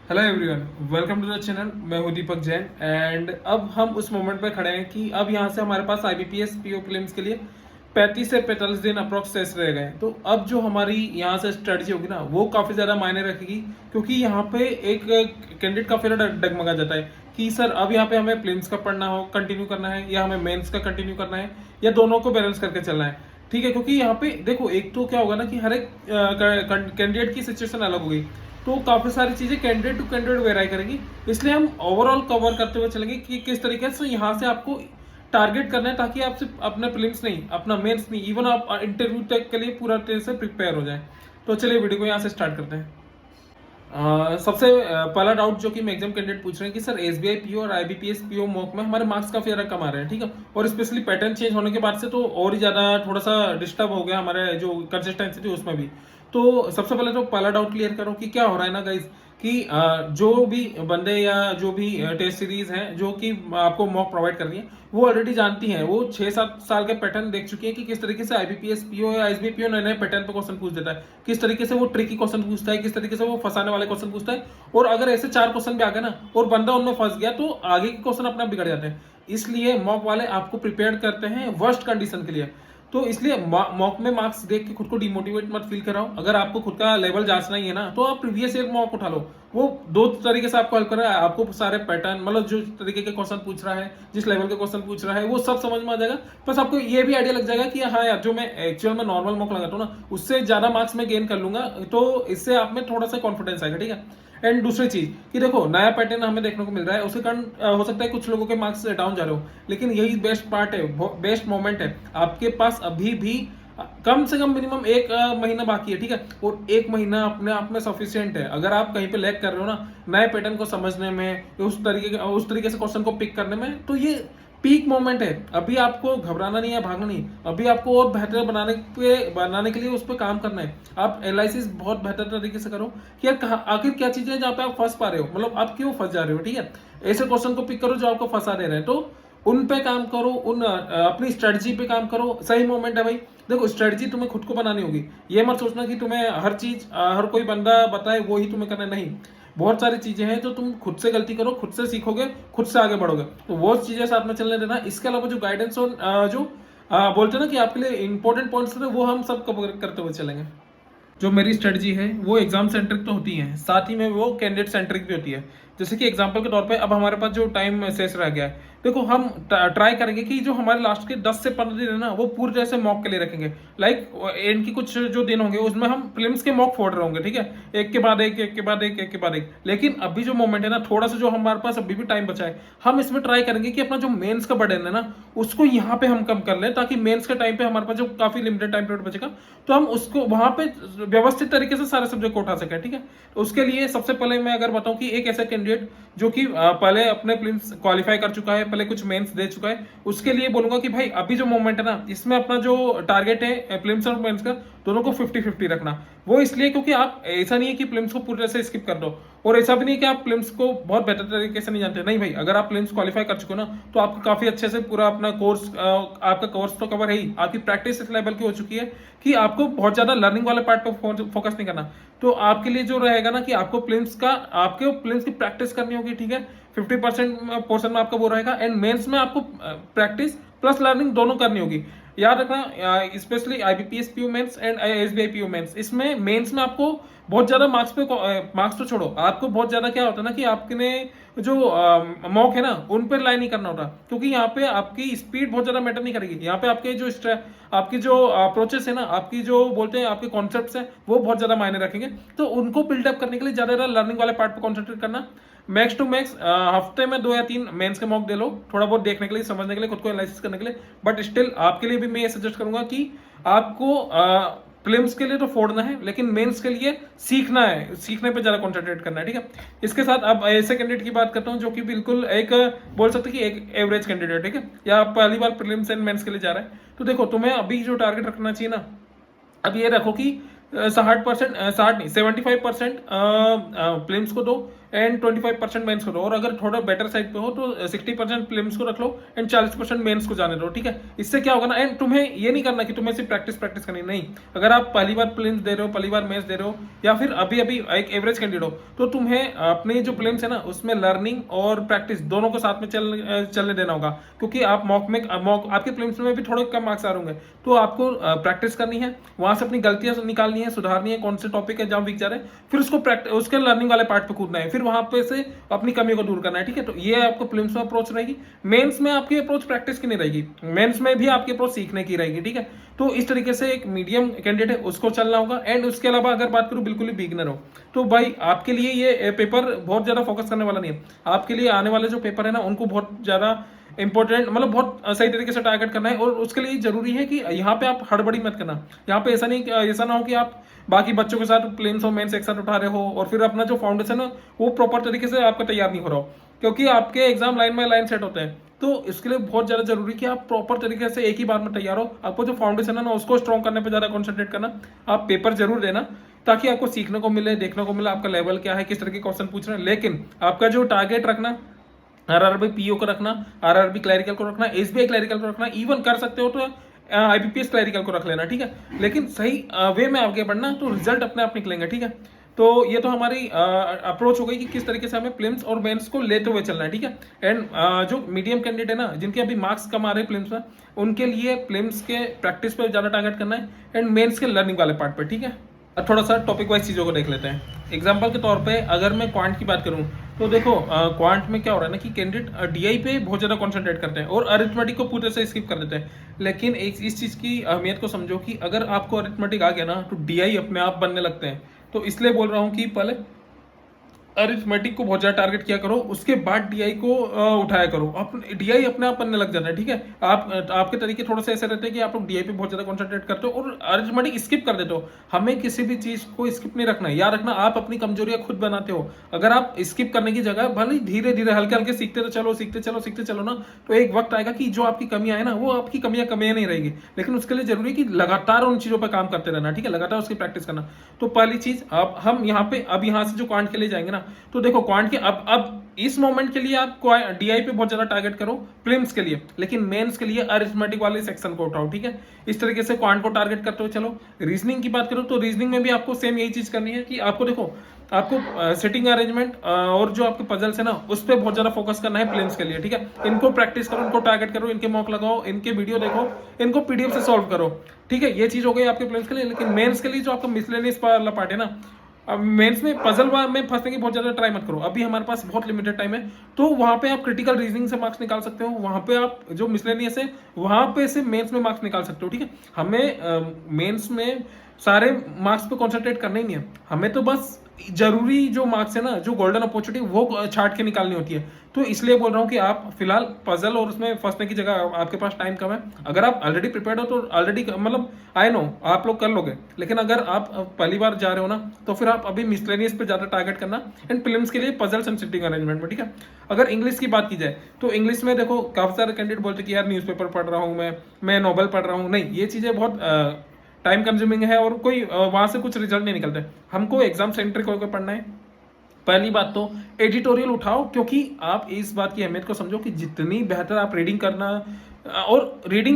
Hello everyone, welcome to the channel. मैं हूं दीपक Jain and अब हम उस मोमेंट पे खड़े हैं कि अब यहाँ से हमारे पास आईबीपीएस पीओ प्रीलिम्स के लिए 35 से 45 दिन अप्रोक्स शेष रह गए हैं। तो अब जो हमारी यहाँ से स्ट्रेटजी होगी ना, वो काफ़ी ज़्यादा मायने रखेगी, क्योंकि यहाँ पे एक कैंडिडेट का फिर डगमगा जाता है कि सर अब यहाँ पे हमें प्रीलिम्स का पढ़ना हो कंटिन्यू करना है या हमें मेंस का कंटिन्यू करना है या दोनों को बैलेंस करके चलना है। ठीक है, क्योंकि यहाँ पे देखो, एक तो क्या होगा ना कि हर एक कैंडिडेट की सिचुएशन अलग होगी, तो काफी सारी चीजें कैंडिडेट टू कैंडिडेट वेराई करेंगी। इसलिए हम ओवरऑल कवर करते हुए चलेंगे कि किस तरीके से यहाँ से आपको टारगेट करना है, ताकि आप सिर्फ अपने प्रीलिम्स नहीं, अपना मेंस नहीं, इवन आप इंटरव्यू तक के लिए पूरा तरह से प्रिपेयर हो जाए। तो चलिए वीडियो को यहाँ से स्टार्ट करते हैं। सबसे पहला डाउट जो कि मैं एग्जाम कैंडिडेट पूछ रहे हैं कि सर एसबीआई पीओ और आईबीपीएस पीओ मॉक में हमारे मार्क्स काफी ज्यादा कम आ रहे हैं। ठीक है, और स्पेशली पैटर्न चेंज होने के बाद से तो और ही ज्यादा थोड़ा सा डिस्टर्ब हो गया हमारे जो कंसिस्टेंसी थी उसमें भी। तो सबसे पहले तो पहला डाउट क्लियर करो कि क्या हो रहा है ना गाइज, कि जो भी बंदे या जो भी टेस्ट सीरीज हैं जो कि आपको मॉक प्रोवाइड कर रही है, वो ऑलरेडी जानती हैं, वो 6-7 साल के पैटर्न देख चुकी है कि किस तरीके से आईबीपीएस पीओ या एसबीआई पीओ नए नए पैटर्न पे क्वेश्चन पूछ देता है, किस तरीके से वो ट्रिकी क्वेश्चन पूछता है, किस तरीके से वो फंसाने वाले क्वेश्चन पूछता है। और अगर ऐसे 4 क्वेश्चन भी आ गए ना और बंदा उनमें फंस गया तो आगे के क्वेश्चन अपना बिगड़ जाते हैं। इसलिए मॉक वाले आपको प्रिपेयर करते हैं वर्स्ट कंडीशन के लिए। तो इसलिए मॉक में मार्क्स देख के खुद को डिमोटिवेट मत फील कराओ। अगर आपको खुद का लेवल जांचना ही है ना, तो आप प्रीवियस ईयर मॉक उठा लो। वो दो तरीके से आपको हेल्प कर रहा है, आपको सारे पैटर्न, मतलब जो तरीके के क्वेश्चन पूछ रहा है, जिस लेवल के क्वेश्चन पूछ रहा है, वो सब समझ में आ जाएगा। प्लस आपको ये भी आइडिया लग जाएगा कि हाँ यार, जो मैं एक्चुअल में नॉर्मल मॉक लगाता हूँ ना, उससे ज्यादा मार्क्स मैं गेन कर लूंगा। तो इससे आप में थोड़ा सा कॉन्फिडेंस आएगा। ठीक है, एंड दूसरी चीज कि देखो, नया पैटर्न हमें देखने को मिल रहा है, उसके कारण हो सकता है कुछ लोगों के मार्क्स डाउन जा रहे हो, लेकिन यही बेस्ट पार्ट है, बेस्ट मोमेंट है। आपके पास अभी भी कम से कम मिनिमम एक महीना बाकी है। ठीक है, और एक महीना अपने आप में सफिशियंट है। अगर आप कहीं पे लैग कर रहे हो ना नए पैटर्न को समझने में, उस तरीके से क्वेश्चन को पिक करने में, तो ये पीक मोमेंट है। अभी आपको घबराना नहीं है, भागना नहीं। अभी आपको और बेहतर बनाने के लिए उस पर काम करना है। आप एनालिसिस बहुत बेहतर तरीके से करो कि यार कहाँ आखिर क्या चीजें हैं जहाँ पे आप फंस पा रहे हो, मतलब आप क्यों फंस जा रहे हो। ठीक है, ऐसे क्वेश्चन को पिक करो जो आपको फंसा दे रहे हैं, तो उन पे काम करो, उन अपनी स्ट्रेटजी पे काम करो। सही मोमेंट है भाई। देखो, स्ट्रेटजी तुम्हें खुद को बनानी होगी। ये मत सोचना कि तुम्हें हर चीज हर कोई बंदा बताए वो ही तुम्हें करना है। नहीं, बहुत सारी चीजें हैं जो तुम खुद से गलती करो, खुद से सीखोगे, खुद से आगे बढ़ोगे, तो वो चीजें साथ में चलने देना। इसके अलावा जो गाइडेंस और जो बोलते हैं ना कि आपके लिए इंपॉर्टेंट पॉइंट्स है, वो हम सब कवर करते हुए चलेंगे। जो मेरी स्ट्रेटजी है वो एग्जाम सेंट्रिक तो होती है, साथ ही में वो कैंडिडेट सेंट्रिक भी होती है। जैसे कि एग्जांपल के तौर पे अब हमारे पास जो टाइम शेष रह गया है, देखो हम ट्राई करेंगे कि जो हमारे लास्ट के 10 से 15 दिन है ना, वो पूरी तरह से मॉक के लिए रखेंगे। लाइक एंड की कुछ जो दिन होंगे उसमें हम प्रीलिम्स के मॉक फोड़ रहे होंगे। ठीक है, एक के बाद एक, एक के बाद एक, एक के बाद एक। लेकिन अभी जो मोमेंट है ना, थोड़ा सा जो हमारे पास अभी भी टाइम बचा है, हम इसमें ट्राई करेंगे कि अपना जो मेंस का बर्डन है ना, उसको यहाँ पे हम कम कर लें, ताकि मेंस के टाइम पे हमारे पास जो काफी लिमिटेड टाइम पीरियड बचेगा, तो हम उसको वहां पे व्यवस्थित तरीके से सारे सब्जेक्ट को उठा सके। ठीक है, तो उसके लिए सबसे पहले मैं अगर बताऊं कि एक ऐसा कैंडिडेट जो कि पहले अपने प्रीलिम्स क्वालिफाई कर चुका है, पहले कुछ मेंस दे चुका है, उसके लिए बोलूंगा कि भाई अभी जो मोमेंट है ना, इसमें अपना जो टारगेट है प्रीलिम्स और मेंस का, दोनों को 50-50 रखना। वो इसलिए क्योंकि आप ऐसा नहीं है कि प्रीलिम्स को पूरी तरह से स्किप कर दो, और ऐसा भी नहीं कि आप प्रीलिम्स को बहुत बेहतर तरीके से नहीं जानते। नहीं भाई, अगर आप प्रीलिम्स क्वालिफाई कर चुके हो ना, तो आपको काफी अच्छे से पूरा अपना कोर्स, आपका कोर्स तो कवर है ही, आपकी प्रैक्टिस इस लेवल की हो चुकी है कि आपको बहुत ज्यादा लर्निंग वाले पार्ट पर फोकस नहीं करना। तो आपके लिए जो रहेगा ना कि आपको आपके प्रीलिम्स की प्रैक्टिस करनी होगी। ठीक है, 50% पोर्शन में आपका वो रहेगा, एंड मेंस में आपको प्रैक्टिस प्लस लर्निंग दोनों करनी होगी। याद रखना, specially IBPS PO mains and SBI PO mains, इसमें मेंस में आपको बहुत ज्यादा मार्क्स तो छोड़ो, आपको बहुत ज्यादा क्या होता है ना कि आपने जो मॉक है ना, उन पर लाइन नहीं करना होता, क्योंकि यहाँ पे आपकी स्पीड बहुत ज्यादा मैटर नहीं करेगी। यहाँ पे आपकी जो अप्रोचेस है ना, आपकी जो बोलते हैं आपके कॉन्सेप्ट्स हैं, वो बहुत ज्यादा मायने रखेंगे। तो उनको बिल्डअप करने के लिए ज्यादा लर्निंग वाले पार्ट पर कॉन्सेंट्रेट करना। मैक्स टू मैक्स हफ्ते में 2 या 3 मेंस के मॉक दे लो, थोड़ा बहुत देखने के लिए, समझने के लिए, खुद को एनालिसिस करने के लिए। बट स्टिल आपके लिए भी मैं ये सजेस्ट करूंगा कि आपको प्रीलिम्स के लिए तो फोड़ना है, लेकिन मेंस के लिए सीखना है, सीखने पे ज्यादा कॉन्सेंट्रेट करना है। ठीक है, इसके साथ अब ऐसे कैंडिडेट की बात करता हूँ जो कि बिल्कुल एक बोल सकते कि एक एवरेज कैंडिडेट। ठीक है, या पहली बार प्रीलिम्स एंड मेंस के लिए जा रहा है, तो देखो तुम्हें अभी जो टारगेट रखना चाहिए ना, अब ये रखो कि 60%, 60 नहीं 75% प्लेम्स को दो एंड 25% मेंस को दो, और अगर थोड़ा बेटर साइड पे हो तो 60% प्लेम्स को रख लो एंड 40% मेंस को जाने दो, ठीक है। इससे क्या होगा ना, एंड तुम्हें ये नहीं करना कि तुम्हें सिर्फ प्रैक्टिस प्रैक्टिस करनी, नहीं। अगर आप पहली बार प्लेम्स दे रहे हो, पहली बार मेंस दे रहे हो, या फिर अभी अभी एक एवरेज कैंडिडेट हो, तो तुम्हें अपने जो प्लेम्स है ना उसमें लर्निंग और प्रैक्टिस दोनों को साथ में चलने देना होगा, क्योंकि आप मॉक आपके प्लेम्स में भी थोड़े कम मार्क्स आ रहे होंगे, तो आपको प्रैक्टिस करनी है, वहां से अपनी गलतियां निकालनी है, सुधारनी है, कौन से टॉपिक है जहां वीक जा रहे हैं, फिर उसको उसके लर्निंग वाले पार्ट पे कूदना है, फिर वहां पे से अपनी कमी को दूर करना है, ठीक है। तो ये आपको प्रीलिम्स में अप्रोच रहेगी। मेंस में आपकी अप्रोच प्रैक्टिस की नहीं रहेगी, मेंस में भी आपकी अप्रोच सीखने की रहेगी, ठीक है। तो इस तरीके से एक मीडियम कैंडिडेट है उसको चलना होगा। एंड उसके अलावा अगर बात करूं बिल्कुल ही बिगिनर हो, तो भाई आपके लिए ये पेपर बहुत ज्यादा फोकस करने वाला नहीं है। आपके लिए आने वाले जो पेपर है ना उनको बहुत ज्यादा इंपॉर्टेंट, मतलब बहुत सही तरीके से टारगेट करना है, और उसके लिए जरूरी है कि यहाँ पे आप हड़बड़ी मत करना। यहाँ पे ऐसा ना हो कि आप बाकी बच्चों के साथ प्लेन्स और मेंस एक साथ उठा रहे हो और फिर अपना जो फाउंडेशन है वो प्रॉपर तरीके से आपका तैयार नहीं हो रहा हो, क्योंकि आपके exam line by line set होते हैं। तो इसके लिए बहुत ज्यादा जरूरी कि आप प्रॉपर तरीके से एक ही बार में तैयार हो। आपको जो फाउंडेशन है ना उसको स्ट्रॉन्ग करने पर ज्यादा कॉन्सेंट्रेट करना। आप पेपर जरूर देना ताकि आपको सीखने को मिले, देखने को मिले आपका लेवल क्या है, किस तरह के क्वेश्चन पूछ रहे हैं, लेकिन आपका जो टारगेट रखना, आरआरबी पीओ को रखना, आरआरबी क्लैरिकल को रखना, एसबीआई क्लैरिकल को रखना, इवन कर सकते हो तो आईबीपीएस क्लैरिकल को रख लेना, ठीक है। लेकिन सही वे में आगे बढ़ना, तो रिजल्ट अपने आप निकलेंगे, ठीक है। तो ये तो हमारी अप्रोच हो गई कि किस तरीके से हमें प्रीलिम्स और मेंस को लेते हुए चलना है, ठीक है। एंड जो मीडियम कैंडिडेट है ना, जिनके अभी मार्क्स कम आ रहे हैं प्रीलिम्स में, उनके लिए प्रीलिम्स के प्रैक्टिस पे ज्यादा टारगेट करना है एंड मेंस के लर्निंग वाले पार्ट पे, ठीक है। अब थोड़ा सा टॉपिक वाइज चीज़ों को देख लेते हैं। एग्जाम्पल के तौर पे अगर मैं क्वांट की बात करूं, तो देखो क्वांट में क्या हो रहा है ना कि कैंडिडेट डीआई पे बहुत ज़्यादा कंसंट्रेट करते हैं और अरिथमेटिक को पूरे से स्किप कर देते हैं। लेकिन एक इस चीज़ की अहमियत को समझो कि अगर आपको अरिथमेटिक आ गया ना तो डीआई अपने आप बनने लगते हैं। तो इसलिए बोल रहा हूँ कि पहले अरिथमेटिक को बहुत ज्यादा टारगेट किया करो, उसके बाद डीआई को उठाया करो। डीआई अपने आप बनने लग जाता है, ठीक है। आपके तरीके थोड़े से ऐसे रहते हैं कि आप लोग डीआई पे बहुत ज्यादा कंसंट्रेट करते हो और अरिथमेटिक स्किप कर देते हो। हमें किसी भी चीज को स्किप नहीं रखना है, याद रखना आप अपनी कमजोरियां खुद बनाते हो। अगर आप स्किप करने की जगह भले धीरे धीरे हल्के हल्के सीखते तो चलो, सीखते चलो ना, तो एक वक्त आएगा कि जो आपकी कमियां है ना वो आपकी कमियां नहीं रहेगी। लेकिन उसके लिए जरूरी है कि लगातार उन चीजों पर काम करते रहना, ठीक है, लगातार उसकी प्रैक्टिस करना। तो पहली चीज हम यहाँ पे अब यहाँ से जो क्वांट के लिए जाएंगे ना, तो देखो क्वांट के अब इस मोमेंट के लिए आप डीआई पे बहुत ज्यादा टारगेट करो प्रीलिम्स के लिए, लेकिन मेंस के लिए अरिथमेटिक वाले सेक्शन को उठाओ, ठीक है। इस तरीके से क्वांट को टारगेट करते हो। चलो रीजनिंग की बात करो, तो रीजनिंग में भी आपको सेम यही चीज करनी है कि आपको देखो आपको सिटिंग अरेंजमेंट और जो आपके पजल्स है ना उस पर बहुत ज्यादा फोकस करना है प्लेन्स के लिए, ठीक है। इनको प्रैक्टिस करो, इनको टारगेट करो, इनके मॉक लगाओ, इनके वीडियो देखो, इनको पीडीएफ से सॉल्व करो, ठीक है। ये चीज हो गई आपके प्लेन्स के लिए। लेकिन मेंस के लिए जो आपका मिसलेनियस वाला पार्ट है ना, अब मेंस में पजल में फंसने की बहुत ज्यादा ट्राई मत करो। अभी हमारे पास बहुत लिमिटेड टाइम है, तो वहां पे आप क्रिटिकल रीजनिंग से मार्क्स निकाल सकते हो। वहां पे आप जो मिसलेनियस है वहां पे से मेंस में मार्क्स निकाल सकते हो, ठीक है। हमें मेंस में सारे मार्क्स पे कॉन्सेंट्रेट करना ही नहीं है, हमें तो बस जरूरी जो मार्क्स है ना, जो गोल्डन अपॉर्चुनिटी वो छाट के निकालनी होती है। तो इसलिए बोल रहा हूँ कि आप फिलहाल पजल और उसमें फंसने की जगह आपके पास टाइम कम है। अगर आप ऑलरेडी प्रिपेयर्ड हो तो ऑलरेडी मतलब आई नो आप लोग कर लोगे, लेकिन अगर आप पहली बार जा रहे हो ना तो फिर आप अभी मिसलेनियस पे ज्यादा टारगेट करना एंड प्रीलिम्स के लिए पजल्स एंड सिटिंग अरेंजमेंट में, ठीक है। अगर इंग्लिश की बात की जाए तो इंग्लिश में देखो काफी सारे कैंडिडेट बोलते कि यार न्यूज़पेपर पढ़ रहा हूँ मैं नॉवल पढ़ रहा हूँ। नहीं, ये चीजें बहुत टाइम कंज्यूमिंग है और कोई वहां से कुछ रिजल्ट नहीं निकलता है। हमको एग्जाम सेंट्रिक होकर पढ़ना है। पहली बात तो एडिटोरियल उठाओ, क्योंकि आप इस बात की अहमियत को समझो कि जितनी बेहतर आप रीडिंग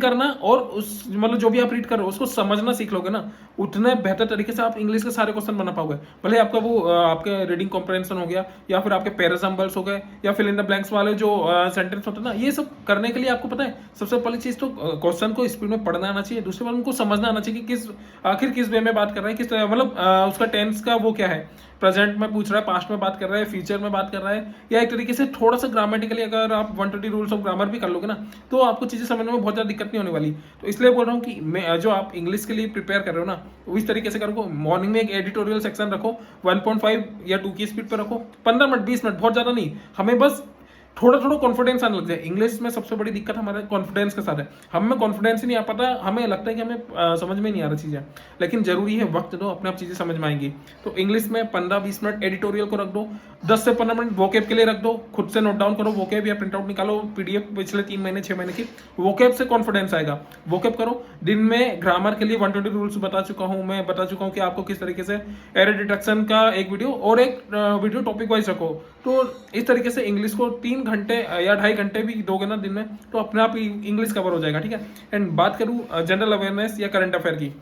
करना और उस मतलब जो भी आप रीड कर रहे हो उसको समझना सीख लोगे ना, उतने बेहतर तरीके से आप इंग्लिश के सारे क्वेश्चन बना पाओगे। भले आपका वो आपके रीडिंग कॉम्प्रहेंशन हो गया या फिर आपके पैराग्राफ्स हो गए या फिल इन द ब्लैंक्स वाले जो सेंटेंस होते हैं ना, ये सब करने के लिए आपको पता है सबसे पहली चीज तो क्वेश्चन को स्पीड में पढ़ना आना चाहिए। दूसरी बात उनको समझना आना चाहिए कि आखिर किस वे में बात कर रहा है, किस मतलब उसका टेंस का वो क्या है, प्रेजेंट में पूछ रहा है, पास्ट में बात कर रहा है, फ्यूचर में बात कर रहा है, या एक तरीके से थोड़ा सा ग्रामेटिकली अगर आप 120 रूल्स ऑफ ग्रामर भी कर लोगे ना तो आपको चीजें समझने में बहुत ज्यादा दिक्कत नहीं होने वाली। तो इसलिए बोल रहा हूँ कि मैं जो आप इंग्लिश के लिए प्रिपेयर कर रहे हो ना वो इस तरीके से करो। मॉर्निंग में एक एडिटोरियल सेक्शन रखो, 1.5 या 2 की स्पीड पर रखो, 15 मिनट 20 मिनट, बहुत ज्यादा नहीं। हमें बस थोड़ा थोड़ा कॉन्फिडेंस आने लग जाए। इंग्लिश में सबसे बड़ी दिक्कत हमारे कॉन्फिडेंस के साथ है, हम में कॉन्फिडेंस ही नहीं आ पाता, हमें लगता है कि हमें समझ में नहीं आ रही चीज़ें, लेकिन जरूरी है वक्त दो, अपने आप चीज़ें समझ में आएंगी। तो इंग्लिश में 15-20 मिनट एडिटोरियल को रख दो, 10 से 15 मिनट वोकेब के लिए रख दो, खुद से नोट डाउन करो वोकेब या प्रिंट आउट निकालो पीडीएफ पिछले 3 महीने 6 महीने की, वोकेब से कॉन्फिडेंस आएगा। वोकेब करो। दिन में ग्रामर के लिए 120 रूल्स बता चुका हूँ मैं, बता चुका हूँ कि आपको किस तरीके से एरर डिटेक्शन का एक वीडियो और एक वीडियो टॉपिक वाइज रखो। तो इस तरीके से इंग्लिश को 3 घंटे या 2.5 घंटे भी दोगे ना दिन में, तो अपने आप ही इंग्लिश कवर हो जाएगा, ठीक है। एंड बात करूँ जनरल अवेयरनेस या करंट अफेयर की,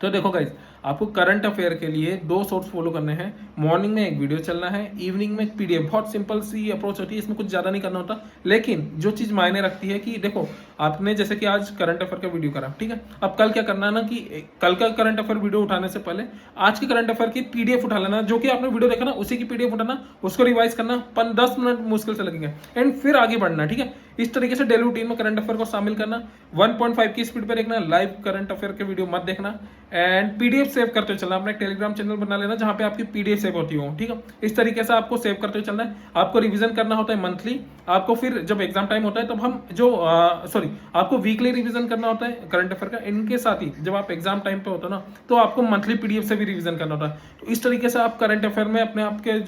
तो देखो गाइज, आपको करंट अफेयर के लिए 2 सोर्स फॉलो करने हैं। मॉर्निंग में एक वीडियो चलना है, इवनिंग में एक पीडीएफ। बहुत सिंपल सी अप्रोच होती है, इसमें कुछ ज़्यादा नहीं करना होता, लेकिन जो चीज़ मायने रखती है कि देखो आपने जैसे कि आज करंट अफेयर का वीडियो करा, ठीक है, अब कल क्या करना है ना कि कल का करंट अफेयर वीडियो उठाने से पहले आज के करंट अफेयर की पीडीएफ उठा लेना, जो कि आपने वीडियो देखा ना उसी की पीडीएफ उठाना, उसको रिवाइज करना, 10 मिनट मुश्किल से लगेंगे, एंड फिर आगे बढ़ना, ठीक है। इस तरीके से डेली रूटीन में करंट अफेयर को शामिल करना। 1.5 की स्पीड पर देखना, लाइव करंट अफेयर के वीडियो मत देखना, एंड पीडीएफ सेव करते चलना। अपना एक टेलीग्राम चैनल बना लेना जहां पे आपकी पीडीएफ सेव होती हो, ठीक है। इस तरीके से आपको सेव करते चलना है। आपको रिवीजन करना होता है मंथली, आपको फिर जब एग्जाम टाइम होता है तब हम जो आपको वीकली रिवीजन करना होता है करंट अफेयर का। इनके साथ ही जब आप एग्जाम टाइम पे होता है ना, तो आपको मंथली पीडीएफ से भी रिवीजन करना होता है। तो इस तरीके से आप करंट अफेयर में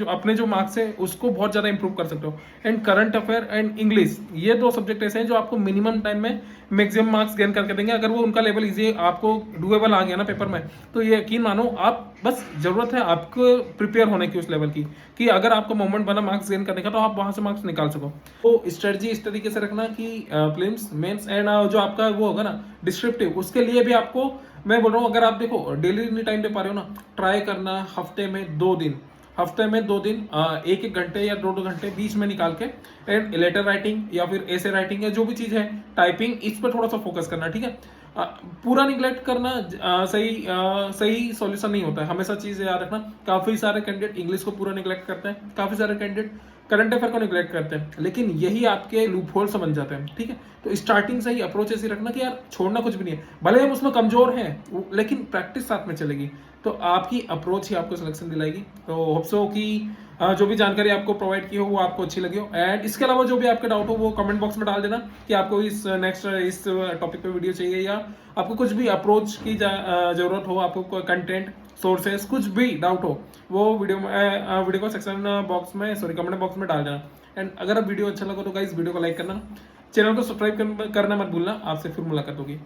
अपने जो मार्क्स है उसको बहुत ज्यादा इंप्रूव कर सकते हो। And current affair and English, ये 2 सब्जेक्ट ऐसे हैं जो आपको मिनिमम टाइम में मैक्सिमम मार्क्स गेन करके देंगे। अगर वो उनका लेवल इजी आपको डुएबल आ गया ना पेपर में, तो ये यकीन मानो आप, बस जरूरत है आपको प्रिपेयर होने की उस लेवल की, कि अगर आपका मोमेंट बना मार्क्स गेन करने का तो आप वहां से मार्क्स निकाल सको। तो स्ट्रेटजी इस तरीके से रखना कि प्रीलिम्स, मेंस एंड जो आपका वो होगा ना डिस्क्रिप्टिव, उसके लिए भी आपको मैं बोल रहा हूँ, अगर आप देखो डेली नहीं टाइम दे पा रहे हो ना, ट्राई करना हफ्ते में 2 दिन, 1-1 घंटे या 2-2 घंटे बीच में निकाल के, एंड लेटर राइटिंग या फिर ऐसे राइटिंग या जो भी चीज है टाइपिंग, इस पर थोड़ा सा फोकस करना, ठीक है। पूरा निगलेक्ट करना सही सॉल्यूशन नहीं होता है। हमेशा चीज याद रखना, काफी सारे कैंडिडेट इंग्लिश को पूरा निगलेक्ट करते हैं, काफी सारे कैंडिडेट करंट अफेयर को निगलेक्ट करते हैं, लेकिन यही आपके लूप होल से बन जाते हैं, ठीक है। तो स्टार्टिंग से ही अप्रोच ऐसी रखना कि यार छोड़ना कुछ भी नहीं है, भले हम उसमें कमजोर हैं लेकिन प्रैक्टिस साथ में चलेगी, तो आपकी अप्रोच ही आपको सिलेक्शन दिलाएगी। तो होप सो कि जो भी जानकारी आपको प्रोवाइड की हो वो आपको अच्छी लगी हो। एंड इसके अलावा जो भी आपके डाउट हो वो कमेंट बॉक्स में डाल देना कि आपको इस टॉपिक पे वीडियो चाहिए, या आपको कुछ भी अप्रोच की जरूरत हो, आपको कोई कंटेंट सोर्सेस कुछ भी डाउट हो, वो वीडियो को सेक्शन बॉक्स में कमेंट बॉक्स में डाल देना। एंड अगर वीडियो अच्छा लगा तो गाइस वीडियो को लाइक करना, चैनल को सब्सक्राइब करना मत भूलना। आपसे फिर मुलाकात होगी।